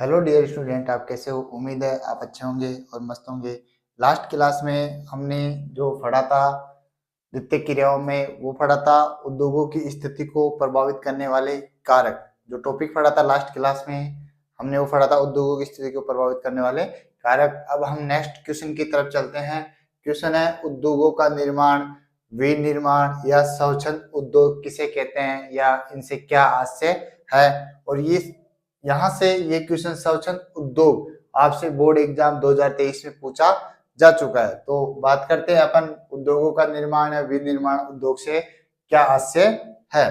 Hello dear student, आप कैसे हो? उम्मीद है आप अच्छे होंगे और मस्त होंगे। लास्ट क्लास में हमने जो पढ़ा था द्वितीय क्रियाओं में, वो पढ़ा था उद्योगों की स्थिति को प्रभावित करने वाले कारक। जो टॉपिक पढ़ा था लास्ट क्लास में हमने वो पढ़ा था उद्योगों की स्थिति को प्रभावित करने वाले कारक। अब हम नेक्स्ट क्वेश्चन की तरफ चलते हैं। क्वेश्चन है, उद्योगों का निर्माण, विनिर्माण या स्वच्छंद उद्योग किसे कहते हैं या इनसे क्या आशय है। और ये यहाँ से ये क्वेश्चन स्वच्छंद उद्योग आपसे बोर्ड एग्जाम 2023 में पूछा जा चुका है। तो बात करते हैं अपन उद्योगों का निर्माण या विनिर्माण उद्योग से क्या आशय है।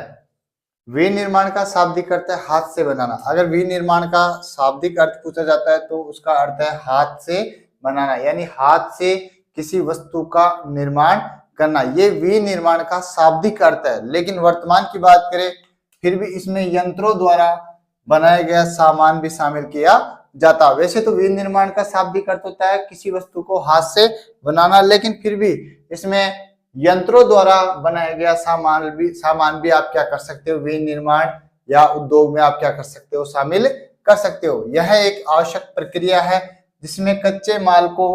विनिर्माण का शाब्दिक अर्थ है हाथ से बनाना। अगर विनिर्माण का शाब्दिक अर्थ पूछा जाता है तो उसका अर्थ है हाथ से बनाना, यानी हाथ से किसी वस्तु का निर्माण करना। ये विनिर्माण का शाब्दिक अर्थ है। लेकिन वर्तमान की बात करें फिर भी इसमें यंत्रों द्वारा बनाया गया सामान भी शामिल किया जाता। वैसे तो विनिर्माण का शाब्दिक अर्थ होता है किसी वस्तु को हाथ से बनाना, लेकिन फिर भी इसमें यंत्रों द्वारा बनाया गया सामान भी आप क्या कर सकते हो, विनिर्माण या उद्योग में आप क्या कर सकते हो, शामिल कर सकते हो। यह एक आवश्यक प्रक्रिया है जिसमें कच्चे माल को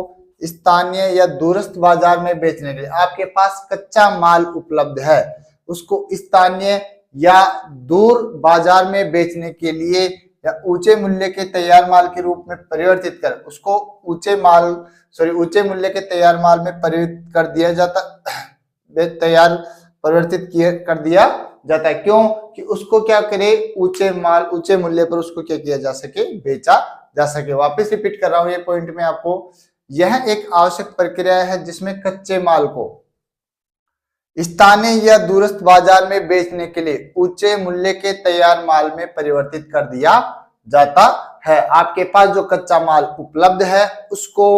स्थानीय या दूरस्थ बाजार में बेचने के लिए आपके पास कच्चा माल उपलब्ध है, उसको स्थानीय या दूर बाजार में बेचने के लिए या ऊंचे मूल्य के तैयार माल के रूप में परिवर्तित कर उसको ऊंचे मूल्य के तैयार माल में परिवर्तित कर दिया जाता है। क्यों कि उसको क्या करे, ऊंचे मूल्य पर उसको क्या किया जा सके, बेचा जा सके। वापस रिपीट कर रहा हूं ये पॉइंट में आपको। यह एक आवश्यक प्रक्रिया है जिसमें कच्चे माल को स्थानीय या दूरस्थ बाजार में बेचने के लिए ऊंचे मूल्य के तैयार माल में परिवर्तित कर दिया जाता है। आपके पास जो कच्चा माल उपलब्ध है उसको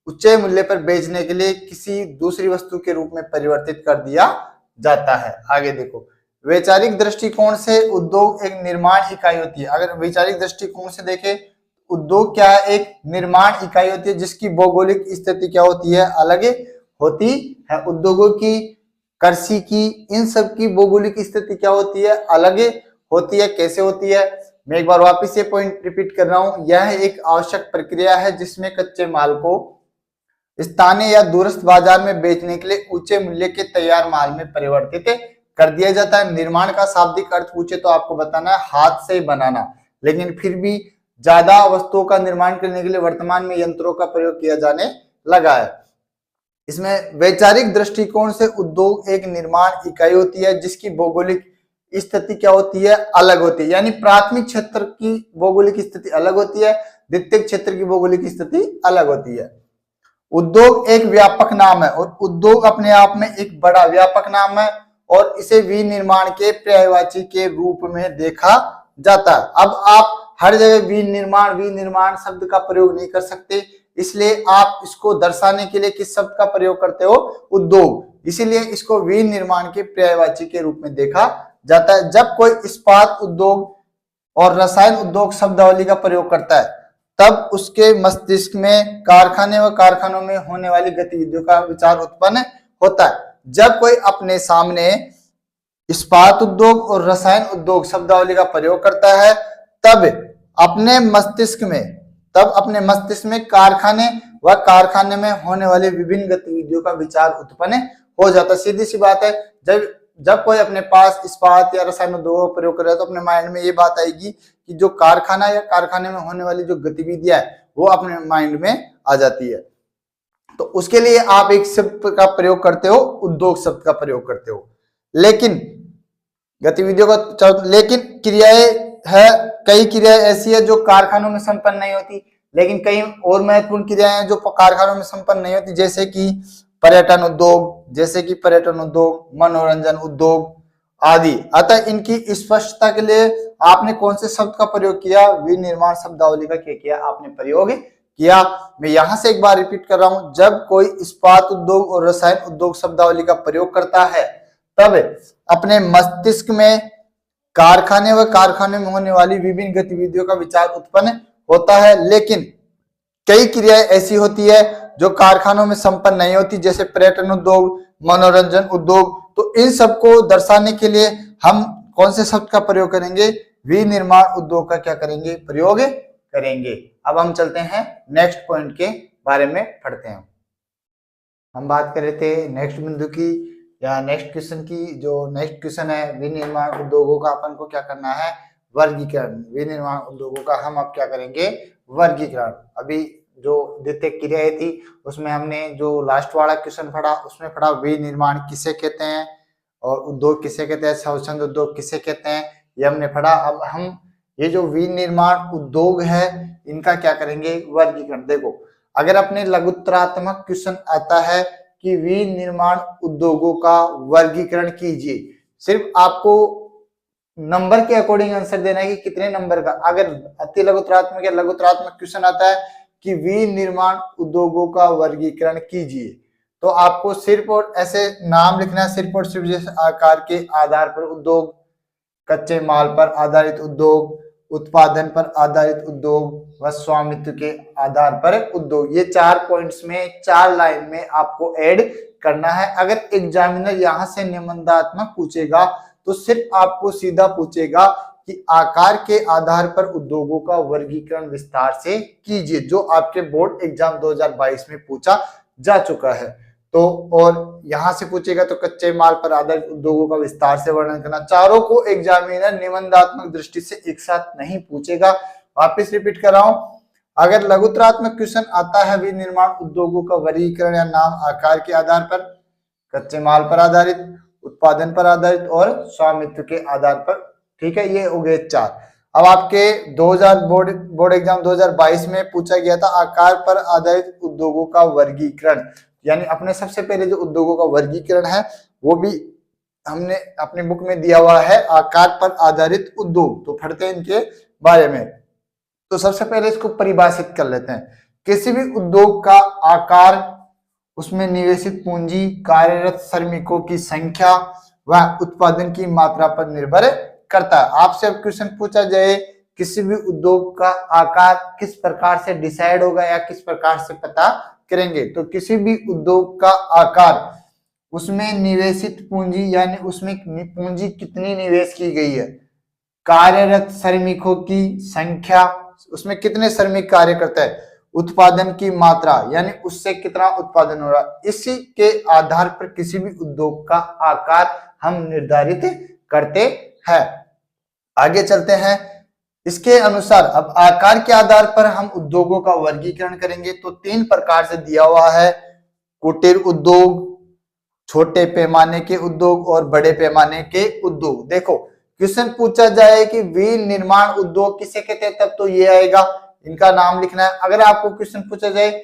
ऊंचे मूल्य पर बेचने के लिए किसी दूसरी वस्तु के रूप में परिवर्तित कर दिया जाता है। आगे देखो, वैचारिक दृष्टिकोण से उद्योग एक निर्माण इकाई होती है। अगर वैचारिक दृष्टिकोण से देखें, उद्योग क्या है, एक निर्माण इकाई होती है जिसकी भौगोलिक स्थिति क्या होती है, अलग होती है। उद्योगों की, कृषि की, इन सब की भौगोलिक स्थिति क्या होती है, अलग होती है। कैसे होती है, मैं एक बार वापस ये पॉइंट रिपीट कर रहा हूं। यह एक आवश्यक प्रक्रिया है जिसमें कच्चे माल को स्थानीय या दूरस्थ बाजार में बेचने के लिए ऊंचे मूल्य के तैयार माल में परिवर्तित कर दिया जाता है। निर्माण का शाब्दिक अर्थ पूछे तो आपको बताना है हाथ से बनाना, लेकिन फिर भी ज्यादा वस्तुओं का निर्माण करने के लिए वर्तमान में यंत्रों का प्रयोग किया जाने लगा है। इसमें वैचारिक दृष्टिकोण से उद्योग एक निर्माण इकाई होती है जिसकी भौगोलिक स्थिति क्या होती है, अलग होती है। यानी प्राथमिक क्षेत्र की भौगोलिक स्थिति अलग होती है, द्वितीयक क्षेत्र की भौगोलिक स्थिति अलग होती है। उद्योग एक व्यापक नाम है और उद्योग अपने आप में एक बड़ा व्यापक नाम है और इसे विनिर्माण के पर्यायवाची के रूप में देखा जाता है। अब आप हर जगह विनिर्माण शब्द का प्रयोग नहीं कर सकते, इसलिए आप इसको दर्शाने के लिए किस शब्द का प्रयोग करते हो, उद्योग। इसीलिए इसको विनिर्माण के पर्यायवाची के रूप में देखा जाता है। जब कोई इस्पात उद्योग और रसायन उद्योग शब्दावली का प्रयोग करता है तब उसके मस्तिष्क में कारखाने व कारखानों में होने वाली गतिविधियों का विचार उत्पन्न होता है। जब कोई अपने सामने इस्पात उद्योग और रसायन उद्योग शब्दावली का प्रयोग करता है तब अपने मस्तिष्क में कारखाने व कारखाने में होने वाली विभिन्न गतिविधियों का विचार उत्पन्न हो जाता है। सीधी सी बात है, जब कोई अपने पास इस्पात या रसायन उद्योग का प्रयोग कर रहा है तो अपने माइंड में ये बात आएगी कि जो कारखाना या कारखाने में होने वाली जो गतिविधियां है वो अपने माइंड में आ जाती है। तो उसके लिए आप एक शब्द का प्रयोग करते हो, उद्योग शब्द का प्रयोग करते हो। लेकिन गतिविधियों का, लेकिन क्रियाएं है, कई क्रियाएं ऐसी है जो कारखानों में संपन्न नहीं होती, लेकिन कई और महत्वपूर्ण क्रियाएं हैं जो कारखानों में संपन्न नहीं होती, जैसे कि पर्यटन उद्योग, मनोरंजन उद्योग आदि। अतः इनकी स्पष्टता के लिए आपने कौन से शब्द का प्रयोग किया, विनिर्माण शब्दावली का क्या किया, आपने प्रयोग किया। मैं यहां से एक बार रिपीट कर रहा हूं, जब कोई इस्पात उद्योग और रसायन उद्योग शब्दावली का प्रयोग करता है तब अपने मस्तिष्क में कारखाने व कारखाने में होने वाली विभिन्न गतिविधियों का विचार उत्पन्न होता है। लेकिन कई क्रियाएं ऐसी होती है जो कारखानों में संपन्न नहीं होती, जैसे पर्यटन उद्योग, मनोरंजन उद्योग। तो इन सबको दर्शाने के लिए हम कौन से शब्द का प्रयोग करेंगे, विनिर्माण उद्योग का क्या करेंगे, प्रयोग करेंगे। अब हम चलते हैं नेक्स्ट पॉइंट के बारे में पढ़ते हैं। हम बात कर रहे थे नेक्स्ट बिंदु की या नेक्स्ट क्वेश्चन की। जो नेक्स्ट क्वेश्चन है विनिर्माण उद्योगों का अपन को क्या करना है, वर्गीकरण। विनिर्माण उद्योगों का हम अब क्या करेंगे, वर्गीकरण। अभी जो द्वितीय क्रियाएं थी उसमें हमने जो लास्ट वाला क्वेश्चन पढ़ा उसमें पढ़ा विनिर्माण किसे कहते हैं और उद्योग किसे कहते हैं, स्वच्छंद उद्योग किसे कहते हैं, ये हमने पढ़ा। अब हम ये जो विनिर्माण उद्योग है इनका क्या करेंगे, वर्गीकरण। देखो अगर अपने लघुत्तरात्मक क्वेश्चन आता है कि विनिर्माण उद्योगों का वर्गीकरण कीजिए, सिर्फ आपको नंबर के अकॉर्डिंग आंसर देना है कि कितने नंबर का। अगर अति लघुत्तरात्मक या लघुत्तरात्मक क्वेश्चन आता है कि विनिर्माण उद्योगों का वर्गीकरण कीजिए, तो आपको सिर्फ और ऐसे नाम लिखना है, सिर्फ और सिर्फ जैसे आकार के आधार पर उद्योग, कच्चे माल पर आधारित उद्योग, उत्पादन पर आधारित उद्योग व स्वामित्व के आधार पर उद्योग। ये 4 पॉइंट्स में 4 लाइन में आपको ऐड करना है। अगर एग्जामिनर यहां से निबंधात्मक पूछेगा तो सिर्फ आपको सीधा पूछेगा कि आकार के आधार पर उद्योगों का वर्गीकरण विस्तार से कीजिए, जो आपके बोर्ड एग्जाम 2022 में पूछा जा चुका है। तो और यहां से पूछेगा तो कच्चे माल पर आधारित उद्योगों का विस्तार से वर्णन करना। चारों को एग्जामिनर निबंधात्मक दृष्टि से एक साथ नहीं पूछेगा। वापस रिपीट कर रहा हूं, अगर लघुत्तरात्मक क्वेश्चन आता है विनिर्माण उद्योगों का वर्गीकरण या नाम आकार के आधार पर, कच्चे माल पर आधारित, उत्पादन पर आधारित और स्वामित्व के आधार पर, ठीक है, ये हो गए 4। अब आपके 2000 बोर्ड एग्जाम 2022 में पूछा गया था आकार पर आधारित उद्योगों का वर्गीकरण, यानी अपने सबसे पहले जो उद्योगों का वर्गीकरण है वो भी हमने अपने बुक में दिया हुआ है, आकार पर आधारित उद्योग। तो पढ़ते हैं इनके बारे में। तो सबसे पहले इसको परिभाषित कर लेते हैं। किसी भी उद्योग का आकार, उसमें निवेशित पूंजी, कार्यरत श्रमिकों की संख्या व उत्पादन की मात्रा पर निर्भर करता है। आपसे अब क्वेश्चन पूछा जाए किसी भी उद्योग का आकार किस प्रकार से डिसाइड होगा या किस प्रकार से पता करेंगे, तो किसी भी उद्योग का आकार, उसमें निवेशित पूंजी यानी उसमें पूंजी कितनी निवेश की गई है, कार्यरत श्रमिकों की संख्या, उसमें कितने श्रमिक कार्य करते हैं, उत्पादन की मात्रा यानी उससे कितना उत्पादन हो रहा है, इसी के आधार पर किसी भी उद्योग का आकार हम निर्धारित करते हैं। आगे चलते हैं। इसके अनुसार अब आकार के आधार पर हम उद्योगों का वर्गीकरण करेंगे। तो 3 प्रकार से दिया हुआ है, कुटीर उद्योग, छोटे पैमाने के उद्योग और बड़े पैमाने के उद्योग। देखो क्वेश्चन पूछा जाए कि विनिर्माण उद्योग किसे कहते हैं, तब तो ये आएगा, इनका नाम लिखना है। अगर आपको क्वेश्चन पूछा जाए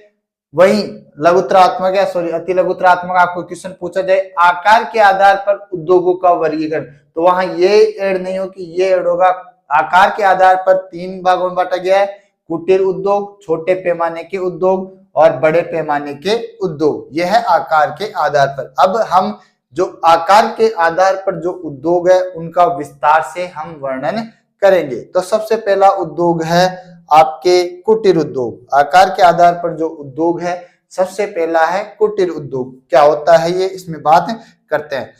वही लघुत्तरात्मक या सॉरी अति लघुत्तरात्मक आपको क्वेश्चन पूछा जाए आकार के आधार पर उद्योगों का वर्गीकरण, तो वहां ये ऐड नहीं हो कि ये ऐड होगा। आकार के आधार पर 3 भागों में बांटा गया है, कुटीर उद्योग, छोटे पैमाने के उद्योग और बड़े पैमाने के उद्योग। यह है आकार के आधार पर। अब हम जो आकार के आधार पर जो उद्योग है उनका विस्तार से हम वर्णन करेंगे। तो सबसे पहला उद्योग है आपके कुटीर उद्योग। आकार के आधार पर जो उद्योग है सबसे पहला है कुटीर उद्योग। क्या होता है ये, इसमें बात करते हैं।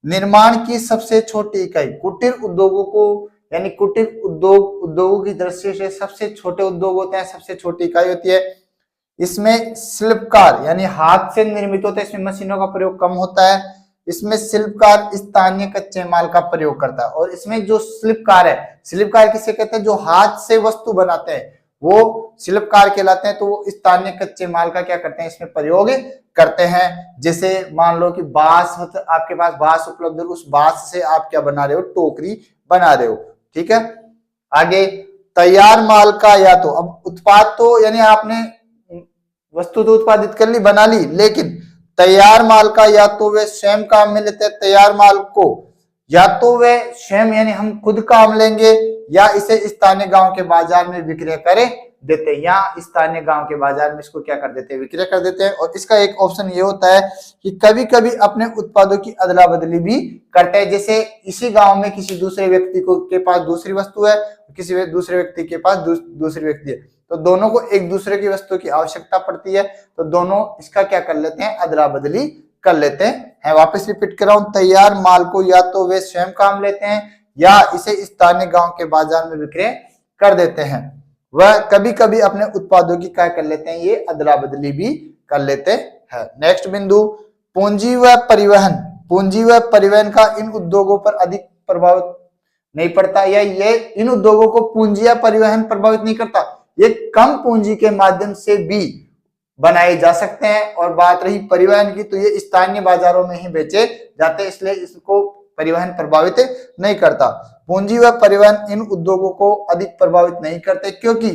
निर्माण की सबसे छोटी इकाई, कुटीर उद्योगों को यानी कुटीर उद्योगों की दृष्टि से सबसे छोटे उद्योग होते हैं, सबसे छोटी इकाई होती है। इसमें शिल्पकार यानी हाथ से निर्मित होता है, इसमें मशीनों का प्रयोग कम होता है। इसमें शिल्पकार स्थानीय कच्चे माल का प्रयोग करता है। और इसमें जो शिल्पकार है, शिल्पकार किसे कहते हैं, जो हाथ से वस्तु बनाते हैं वो शिल्पकार कहलाते हैं। तो वो स्थानीय कच्चे माल का क्या करते हैं, इसमें प्रयोग करते हैं। जैसे मान लो कि बांस, आपके पास बांस उपलब्ध है, उस बांस से आप क्या बना रहे हो, टोकरी बना रहे हो, ठीक है। आगे तैयार माल का, या तो अब उत्पाद तो यानी आपने वस्तु तो उत्पादित कर ली, बना ली, लेकिन तैयार माल का या तो वे स्वयं काम में लेते हैं, तैयार माल को या तो वे स्वयं यानी हम खुद काम लेंगे या इसे स्थानीय गांव के बाजार में विक्रय कर देते हैं, या स्थानीय गांव के बाजार में इसको क्या कर देते हैं, विक्रय कर देते हैं। और इसका एक ऑप्शन ये होता है कि कभी कभी अपने उत्पादों की अदला बदली भी करते हैं। जैसे इसी गांव में किसी दूसरे व्यक्ति के पास दूसरी वस्तु है, किसी दूसरे व्यक्ति के पास दूसरी व्यक्ति है, तो दोनों को एक दूसरे की वस्तु की आवश्यकता पड़ती है, तो दोनों इसका क्या कर लेते हैं, अदला बदली कर लेते हैं। वापस रिपीट कर रहा हूं, तैयार माल को या तो वे स्वयं काम लेते हैं या इसे स्थानीय गांव के बाजार में विक्रय कर देते हैं। वह कभी कभी अपने उत्पादों की क्या कर लेते हैं, ये अदला बदली भी कर लेते हैं। नेक्स्ट बिंदु, पूंजी व परिवहन। पूंजी व परिवहन का इन उद्योगों पर अधिक प्रभाव नहीं पड़ता, या ये इन उद्योगों को पूंजी या परिवहन प्रभावित नहीं करता, ये कम पूंजी के माध्यम से भी बनाए जा सकते हैं। और बात रही परिवहन की, तो ये स्थानीय बाजारों में ही बेचे जाते हैं, इसलिए इसको परिवहन प्रभावित नहीं करता। पूंजी व परिवहन इन उद्योगों को अधिक प्रभावित नहीं करते, क्योंकि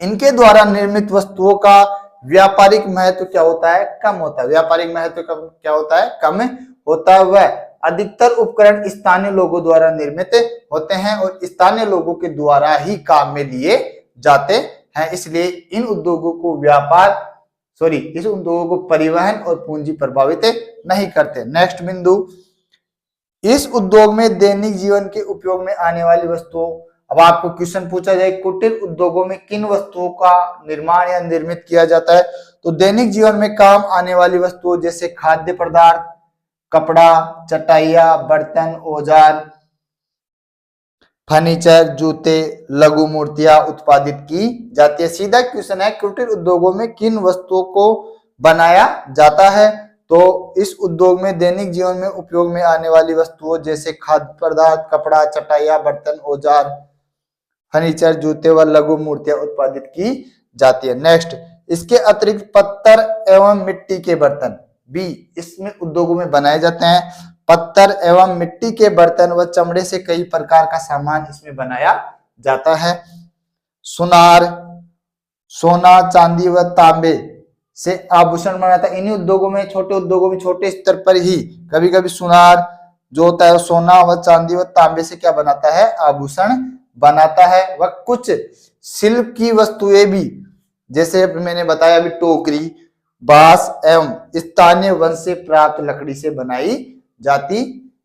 इनके द्वारा निर्मित वस्तुओं का व्यापारिक महत्व क्या होता है, कम होता है। व्यापारिक महत्व क्या होता है, कम होता है। वह अधिकतर उपकरण स्थानीय लोगों द्वारा निर्मित होते हैं और स्थानीय लोगों के द्वारा ही काम में लिए जाते हैं, इसलिए इन उद्योगों को इस उद्योगों को परिवहन और पूंजी प्रभावित नहीं करते। नेक्स्ट बिंदु, इस उद्योग में दैनिक जीवन के उपयोग में आने वाली वस्तुओं। अब आपको क्वेश्चन पूछा जाए, कुटीर उद्योगों में किन वस्तुओं का निर्माण या निर्मित किया जाता है, तो दैनिक जीवन में काम आने वाली वस्तुओं जैसे खाद्य पदार्थ, कपड़ा, चटाइया, बर्तन, औजार, फर्नीचर, जूते, लघु मूर्तियां उत्पादित की जाती है। सीधा क्वेश्चन है, कुटीर उद्योगों में किन वस्तुओं को बनाया जाता है, तो इस उद्योग में दैनिक जीवन में उपयोग में आने वाली वस्तुओं जैसे खाद्य पदार्थ, कपड़ा, चटाइया, बर्तन, औजार, फर्नीचर, जूते व लघु मूर्तियां उत्पादित की जाती है। नेक्स्ट, इसके अतिरिक्त पत्थर एवं मिट्टी के बर्तन भी इसमें उद्योगों में बनाए जाते हैं। पत्थर एवं मिट्टी के बर्तन व चमड़े से कई प्रकार का सामान इसमें बनाया जाता है। सुनार, सोना, चांदी व तांबे से आभूषण बनाता है। इन्हीं उद्योगों में, छोटे उद्योगों में, छोटे स्तर पर ही कभी कभी सुनार जो होता है सोना व चांदी व तांबे से क्या बनाता है, आभूषण बनाता है। वह कुछ शिल्प की वस्तुएं भी, जैसे मैंने बताया अभी, टोकरी, बांस एवं स्थानीय वन से प्राप्त लकड़ी से बनाई जाती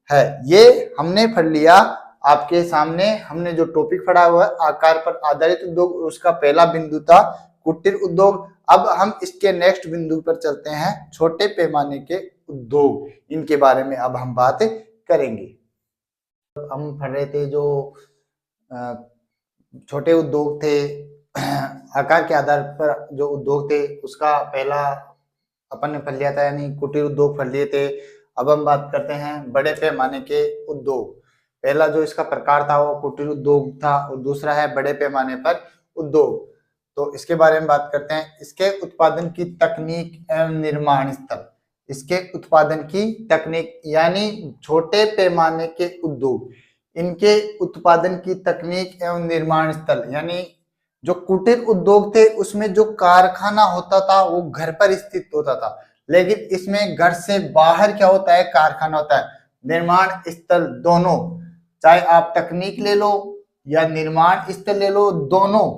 है। ये हमने पढ़ लिया आपके सामने, हमने जो टॉपिक पढ़ा हुआ है आकार पर आधारित उद्योग, उसका पहला बिंदु था कुटीर उद्योग। अब हम इसके नेक्स्ट बिंदु पर चलते हैं, छोटे पैमाने के उद्योग, इनके बारे में अब हम बात करेंगे। हम पढ़ रहे थे जो छोटे उद्योग थे, आकार के आधार पर जो उद्योग थे, उसका पहला अपन ने पढ़ लिया था, यानी कुटीर उद्योग पढ़ लिए थे। अब हम बात करते हैं बड़े पैमाने के उद्योग। पहला जो इसका प्रकार था वो कुटीर उद्योग था, और दूसरा है बड़े पैमाने पर उद्योग। तो इसके बारे में बात करते हैं। इसके उत्पादन की तकनीक एवं निर्माण स्थल। इसके उत्पादन की तकनीक यानी छोटे पैमाने के उद्योग, इनके उत्पादन की तकनीक एवं निर्माण स्थल, यानी जो कुटीर उद्योग थे उसमें जो कारखाना होता था वो घर पर स्थित होता था, लेकिन इसमें घर से बाहर क्या होता है, कारखाना होता है। निर्माण स्थल दोनों, चाहे आप तकनीक ले लो या निर्माण स्थल ले लो, दोनों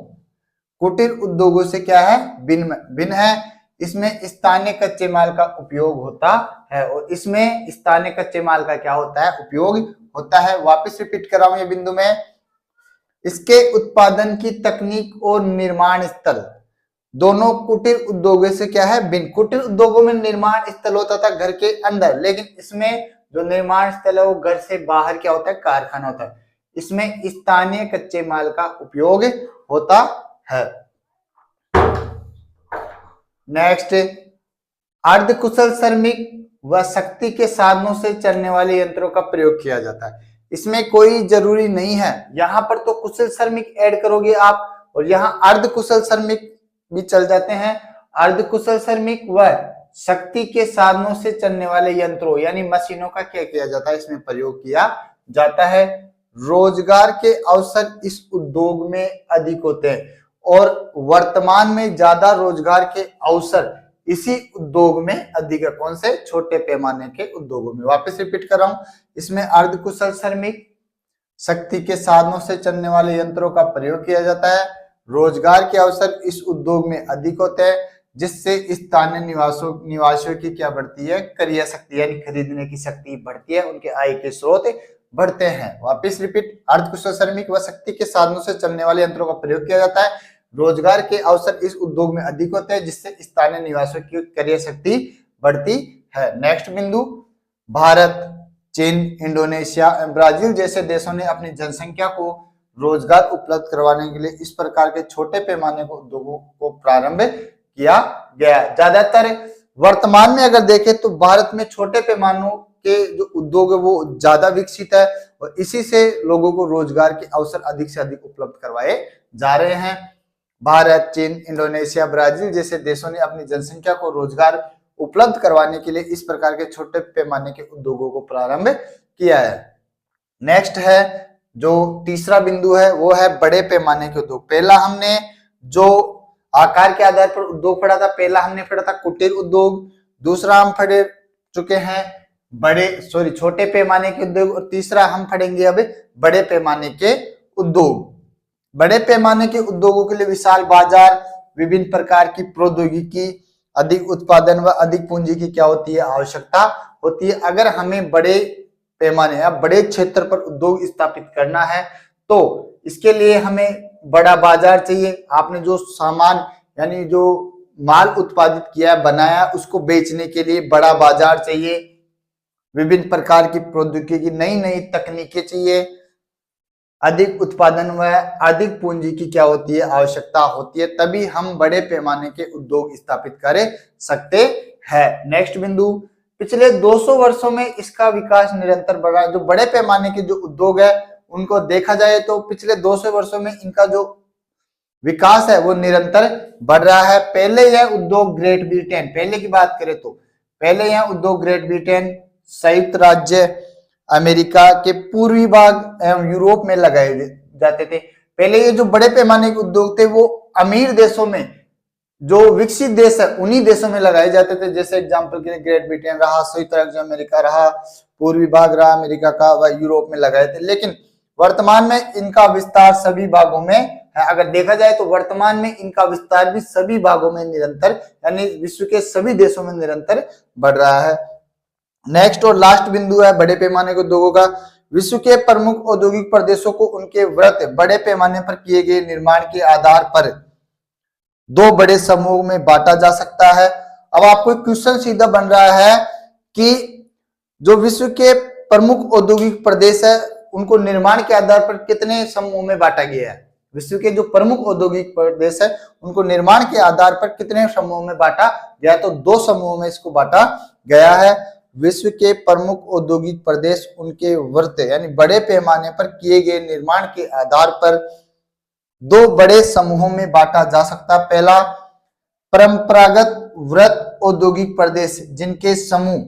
कुटीर उद्योगों से क्या है, भिन्न है। इसमें स्थानीय कच्चे माल का उपयोग होता है, और इसमें स्थानीय कच्चे माल का क्या होता है, उपयोग होता है। वापस रिपीट कर रहा हूं ये बिंदु में, इसके उत्पादन की तकनीक और निर्माण स्थल दोनों कुटीर उद्योगों से क्या है, भिन्न। कुटीर उद्योगों में निर्माण स्थल होता था घर के अंदर, लेकिन इसमें जो निर्माण स्थल है वो घर से बाहर क्या होता है, कारखाना होता है। इसमें स्थानीय कच्चे माल का उपयोग होता है। नेक्स्ट, अर्धकुशल श्रमिक व शक्ति के साधनों से चलने वाले यंत्रों का प्रयोग किया जाता है। इसमें कोई जरूरी नहीं है, यहाँ पर तो कुशल श्रमिक ऐड करोगे आप, और यहाँ अर्धकुशल श्रमिक भी चल जाते हैं। अर्धकुशल श्रमिक व शक्ति के साधनों से चलने वाले यंत्रों यानी मशीनों का क्या किया जाता है, इसमें प्रयोग किया जाता है। रोजगार के अवसर इस उद्योग में अधिक होते हैं, और वर्तमान में ज्यादा रोजगार के अवसर इसी उद्योग में अधिक है। कौन से, छोटे पैमाने के उद्योगों में। वापस रिपीट कर रहा हूं, इसमें अर्धकुशल श्रमिक, शक्ति के साधनों से चलने वाले यंत्रों का प्रयोग किया जाता है। रोजगार के अवसर इस उद्योग में अधिक होते हैं, जिससे स्थानीय निवासियों की क्या बढ़ती है, क्रय शक्ति यानी खरीदने की शक्ति बढ़ती है, उनके आय के स्रोत बढ़ते हैं। वापस रिपीट, अर्धकुशल श्रमिक व शक्ति के साधनों से चलने वाले यंत्रों का प्रयोग किया जाता है। रोजगार के अवसर इस उद्योग में अधिक होते हैं, जिससे स्थानीय निवासियों की क्रय शक्ति बढ़ती है। नेक्स्ट बिंदु, भारत, चीन, इंडोनेशिया, ब्राजील जैसे देशों ने अपनी जनसंख्या को रोजगार उपलब्ध करवाने के लिए इस प्रकार के छोटे पैमाने के उद्योगों को प्रारंभ किया गया। ज्यादातर वर्तमान में अगर देखें तो भारत में छोटे पैमानों के जो उद्योग है वो ज्यादा विकसित है और इसी से लोगों को रोजगार के अवसर अधिक से अधिक उपलब्ध करवाए जा रहे हैं। भारत, चीन, इंडोनेशिया, ब्राजील जैसे देशों ने अपनी जनसंख्या को रोजगार उपलब्ध करवाने के लिए इस प्रकार के छोटे पैमाने के उद्योगों को प्रारंभ किया है। नेक्स्ट है जो तीसरा बिंदु है वो है बड़े पैमाने के उद्योग। पहला हमने जो आकार के आधार पर उद्योग पढ़ा था, पहला हमने पढ़ा था कुटीर उद्योग, दूसरा हम पढ़ चुके हैं छोटे पैमाने के उद्योग और तीसरा हम पढ़ेंगे अब बड़े पैमाने के उद्योग। बड़े पैमाने के उद्योगों के लिए विशाल बाजार, विभिन्न प्रकार की प्रौद्योगिकी, अधिक उत्पादन व अधिक पूंजी की क्या होती है, आवश्यकता होती है। अगर हमें बड़े पैमाने या बड़े क्षेत्र पर उद्योग स्थापित करना है तो इसके लिए हमें बड़ा बाजार चाहिए। आपने जो सामान यानी जो माल उत्पादित किया बनाया उसको बेचने के लिए बड़ा बाजार चाहिए। विभिन्न प्रकार की प्रौद्योगिकी, नई नई तकनीकें चाहिए। अधिक उत्पादन व अधिक पूंजी की क्या होती है, आवश्यकता होती है। तभी हम बड़े पैमाने के उद्योग स्थापित कर सकते हैं। नेक्स्ट बिंदु, पिछले 200 वर्षों में इसका विकास निरंतर बढ़ रहा है। जो बड़े पैमाने के जो उद्योग है उनको देखा जाए तो पिछले 200 वर्षों में इनका जो विकास है वो निरंतर बढ़ रहा है। पहले यह उद्योग ग्रेट ब्रिटेन, पहले की बात करें तो पहले यह उद्योग ग्रेट ब्रिटेन, संयुक्त राज्य अमेरिका के पूर्वी भाग एवं यूरोप में लगाए जाते थे। पहले ये जो बड़े पैमाने के उद्योग थे वो अमीर देशों में, जो विकसित देश है उन्हीं देशों में लगाए जाते थे। जैसे एग्जांपल के लिए ग्रेट ब्रिटेन रहा, संयुक्त राज्य अमेरिका रहा, पूर्वी भाग रहा अमेरिका का व यूरोप में लगाए थे। लेकिन वर्तमान में इनका विस्तार सभी भागों में है। अगर देखा जाए तो वर्तमान में इनका विस्तार भी सभी भागों में निरंतर यानी विश्व के सभी देशों में निरंतर बढ़ रहा है। नेक्स्ट और लास्ट बिंदु है बड़े पैमाने के उद्योगों का। विश्व के प्रमुख औद्योगिक प्रदेशों को उनके वृत्त बड़े पैमाने पर किए गए निर्माण के आधार पर दो बड़े समूहों में बांटा जा सकता है। अब आपको एक क्वेश्चन सीधा बन रहा है कि जो विश्व के प्रमुख औद्योगिक प्रदेश है उनको निर्माण के आधार पर कितने समूहों में बांटा गया है। विश्व के जो प्रमुख औद्योगिक प्रदेश है उनको निर्माण के आधार पर कितने समूहों में बांटा गया, तो 2 समूहों में इसको बांटा गया है। विश्व के प्रमुख औद्योगिक प्रदेश उनके वृत्त यानी बड़े पैमाने पर किए गए निर्माण के आधार पर 2 बड़े समूहों में बांटा जा सकता। पहला, परंपरागत वृत्त औद्योगिक प्रदेश जिनके समूह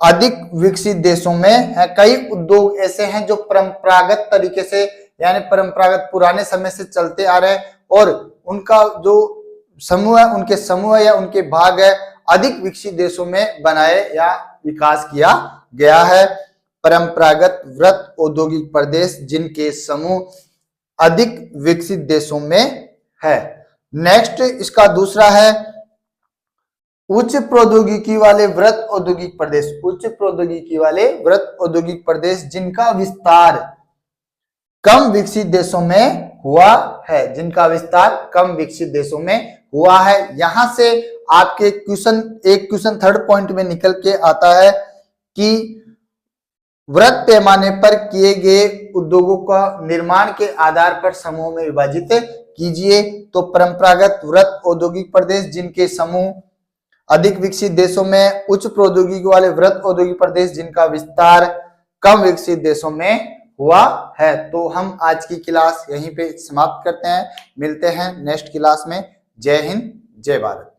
अधिक विकसित देशों में है। कई उद्योग ऐसे हैं जो परंपरागत तरीके से यानी परंपरागत पुराने समय से चलते आ रहे हैं और उनका जो समूह है, उनके समूह या उनके भाग है अधिक विकसित देशों में बनाए या विकास किया गया है। परंपरागत वृत्त औद्योगिक प्रदेश जिनके समूह अधिक विकसित देशों में है। नेक्स्ट इसका दूसरा है उच्च प्रौद्योगिकी वाले वृत्त औद्योगिक प्रदेश। उच्च प्रौद्योगिकी वाले वृत्त औद्योगिक प्रदेश जिनका विस्तार कम विकसित देशों में हुआ है, जिनका विस्तार कम विकसित देशों में हुआ है। यहां से आपके एक क्वेश्चन थर्ड पॉइंट में निकल के आता है कि वृत्त पैमाने पर किए गए उद्योगों का निर्माण के आधार पर समूह में विभाजित कीजिए। तो परंपरागत वृत्त औद्योगिक प्रदेश जिनके समूह अधिक विकसित देशों में, उच्च प्रौद्योगिकी वाले वृत्त औद्योगिक प्रदेश जिनका विस्तार कम विकसित देशों में हुआ है। तो हम आज की क्लास यहीं पे समाप्त करते हैं। मिलते हैं नेक्स्ट क्लास में। जय हिंद, जय भारत।